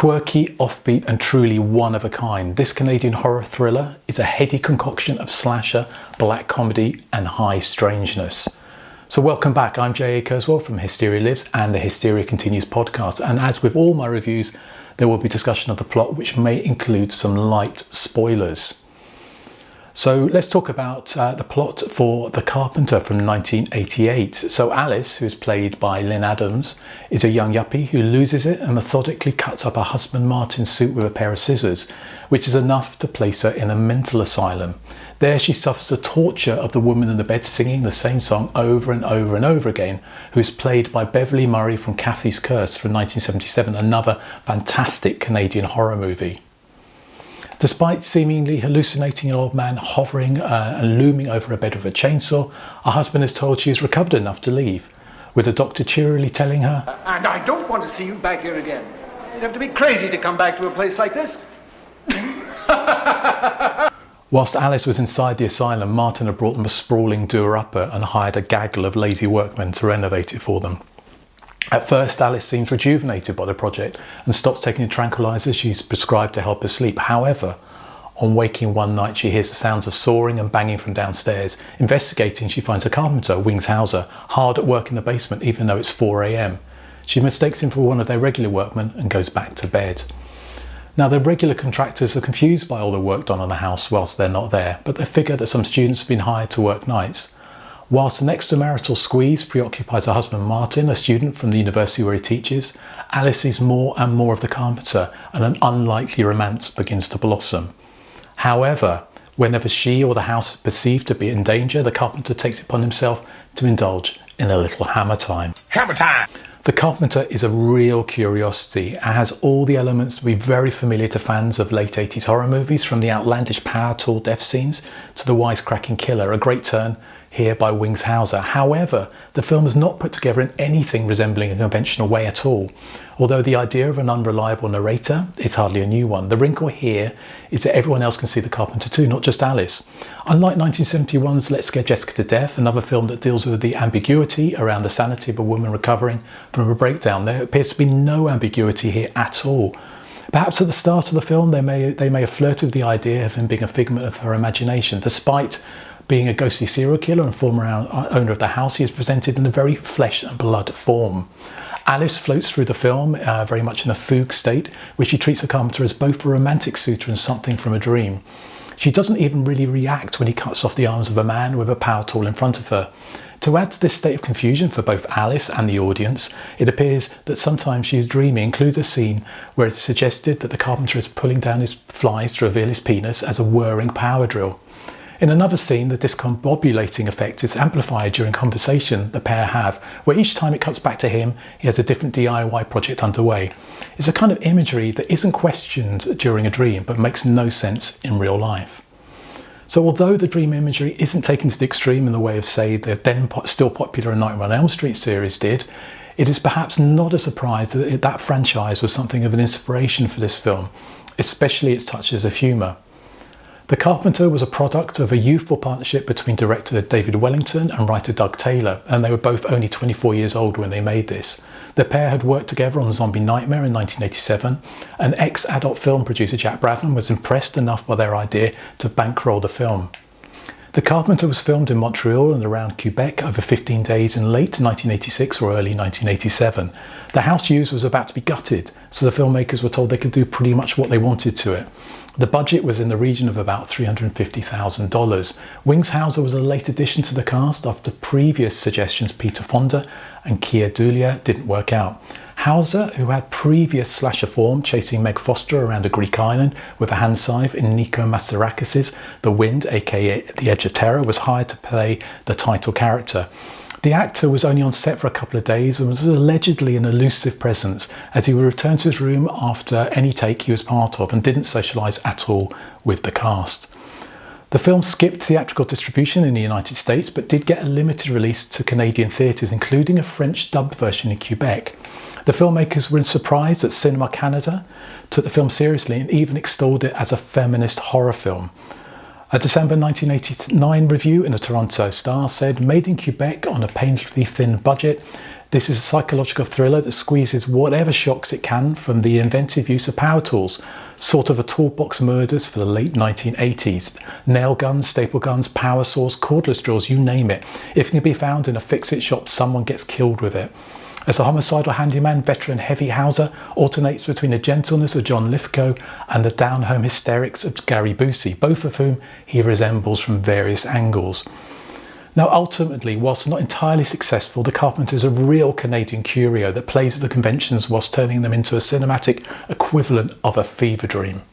Quirky, offbeat and truly one of a kind, this Canadian horror thriller is a heady concoction of slasher, black comedy and high strangeness. So welcome back, I'm J.A. Kurzweil from Hysteria Lives and the Hysteria Continues podcast, and as with all my reviews there will be discussion of the plot which may include some light spoilers. So let's talk about the plot for The Carpenter from 1988. So Alice, who's played by Lynn Adams, is a young yuppie who loses it and methodically cuts up her husband Martin's suit with a pair of scissors, which is enough to place her in a mental asylum. There she suffers the torture of the woman in the bed singing the same song over and over and over again, who's played by Beverly Murray from Kathy's Curse from 1977, another fantastic Canadian horror movie. Despite seemingly hallucinating an old man hovering and looming over her bed with a chainsaw, her husband is told she has recovered enough to leave, with the doctor cheerily telling her, "And I don't want to see you back here again. You'd have to be crazy to come back to a place like this." Whilst Alice was inside the asylum, Martin had brought them a sprawling doer-upper and hired a gaggle of lazy workmen to renovate it for them. At first, Alice seems rejuvenated by the project and stops taking the tranquilizers she's prescribed to help her sleep. However, on waking one night, she hears the sounds of sawing and banging from downstairs. Investigating, she finds a carpenter, Wings Hauser, hard at work in the basement even though it's 4 a.m. She mistakes him for one of their regular workmen and goes back to bed. Now, the regular contractors are confused by all the work done on the house whilst they're not there, but they figure that some students have been hired to work nights. Whilst an extramarital squeeze preoccupies her husband Martin, a student from the university where he teaches, Alice sees more and more of the carpenter and an unlikely romance begins to blossom. However, whenever she or the house is perceived to be in danger, the carpenter takes it upon himself to indulge in a little hammer time. Hammer time! The Carpenter is a real curiosity. It has all the elements to be very familiar to fans of late 80s horror movies, from the outlandish power tool death scenes to the wisecracking killer, a great turn here by Wings Hauser. However, the film is not put together in anything resembling a conventional way at all. Although the idea of an unreliable narrator is hardly a new one, the wrinkle here is that everyone else can see the Carpenter too, not just Alice. Unlike 1971's Let's Scare Jessica to Death, another film that deals with the ambiguity around the sanity of a woman recovering from a breakdown, there appears to be no ambiguity here at all. Perhaps at the start of the film they may have flirted with the idea of him being a figment of her imagination. Despite being a ghostly serial killer and former owner of the house, he is presented in a very flesh and blood form. Alice floats through the film very much in a fugue state, where she treats the Carpenter as both a romantic suitor and something from a dream. She doesn't even really react when he cuts off the arms of a man with a power tool in front of her. To add to this state of confusion for both Alice and the audience, it appears that sometimes she is dreaming, include a scene where it is suggested that the Carpenter is pulling down his flies to reveal his penis as a whirring power drill. In another scene, the discombobulating effect is amplified during conversation the pair have, where each time it cuts back to him, he has a different DIY project underway. It's a kind of imagery that isn't questioned during a dream, but makes no sense in real life. So although the dream imagery isn't taken to the extreme in the way of, say, the then still popular Nightmare on Elm Street series did, it is perhaps not a surprise that that franchise was something of an inspiration for this film, especially its touches of humour. The Carpenter was a product of a youthful partnership between director David Wellington and writer Doug Taylor, and they were both only 24 years old when they made this. The pair had worked together on Zombie Nightmare in 1987, and ex-adult film producer Jack Bradman was impressed enough by their idea to bankroll the film. The Carpenter was filmed in Montreal and around Quebec over 15 days in late 1986 or early 1987. The house used was about to be gutted, so the filmmakers were told they could do pretty much what they wanted to it. The budget was in the region of about $350,000. Wings Hauser was a late addition to the cast after previous suggestions Peter Fonda and Keir Dullea didn't work out. Hauser, who had previous slasher form chasing Meg Foster around a Greek island with a hand scythe in Nico Matsourakis' The Wind, aka The Edge of Terror, was hired to play the title character. The actor was only on set for a couple of days and was allegedly an elusive presence, as he would return to his room after any take he was part of and didn't socialise at all with the cast. The film skipped theatrical distribution in the United States but did get a limited release to Canadian theatres, including a French dubbed version in Quebec. The filmmakers were surprised that Cinema Canada took the film seriously and even extolled it as a feminist horror film. A December 1989 review in the Toronto Star said, "Made in Quebec on a painfully thin budget, This is a psychological thriller that squeezes whatever shocks it can from the inventive use of power tools, sort of a toolbox murders for the late 1980s. Nail guns, staple guns, power saws, cordless drills, you name it. If it can be found in a fix-it shop, someone gets killed with it. As a homicidal handyman, veteran Heavy Hauser alternates between the gentleness of John Lithgow and the down-home hysterics of Gary Busey, both of whom he resembles from various angles. Now, ultimately, whilst not entirely successful, the Carpenter is a real Canadian curio that plays with the conventions whilst turning them into a cinematic equivalent of a fever dream.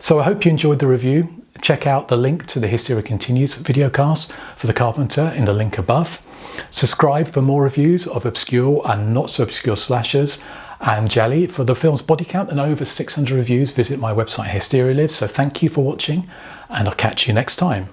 So I hope you enjoyed the review. Check out the link to the Hysteria Continues videocast for the Carpenter in the link above. Subscribe for more reviews of obscure and not so obscure slashers and Jelly. For the film's body count and over 600 reviews, visit my website Hysteria Lives. So thank you for watching, and I'll catch you next time.